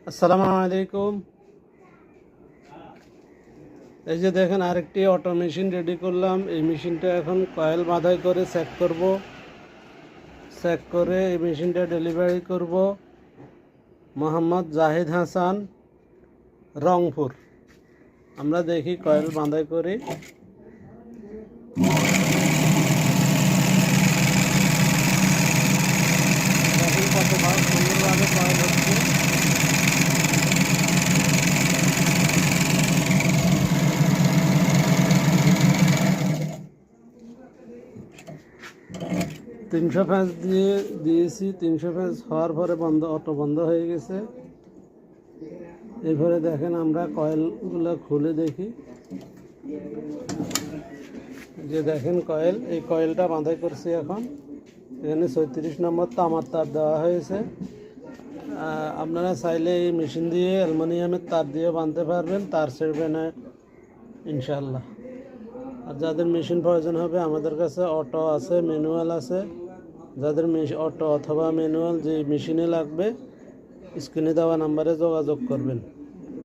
আসসালামু আলাইকুম। এই যে দেখেন আরেকটি অটো মেশিন রেডি করলাম। এই মেশিনটা এখন কয়েল বাঁধাই করে চেক করব। চেক করে এই মেশিনটা ডেলিভারি করব মোহাম্মদ জাহিদ হাসান, রংপুর। আমরা দেখি কয়েল বাঁধাই করি। দেখেন কত সুন্দরভাবে কয়েল হচ্ছে। তিনশো ফ্যাঁস দিয়েছি। 300 ফ্যাঁস হওয়ার পরে অটো বন্ধ হয়ে গেছে। এরপরে দেখেন আমরা কয়েলগুলো খুলে দেখি। যে দেখেন কয়েল, এই কয়েলটা বাঁধাই করছি এখন। এখানে 36 নম্বর তামার তার দেওয়া হয়েছে। আপনারা চাইলে এই মেশিন দিয়ে অ্যালুমিনিয়ামের তার দিয়ে বাঁধতে পারবেন, তার ছেড়বে না ইনশাল্লাহ। আর যাদের মেশিন প্রয়োজন হবে আমাদের কাছে অটো আছে, ম্যানুয়াল আছে। যাদের অটো অথবা ম্যানুয়াল যে মেশিনে লাগবে স্ক্রিনে দেওয়া নাম্বারে যোগাযোগ করবেন।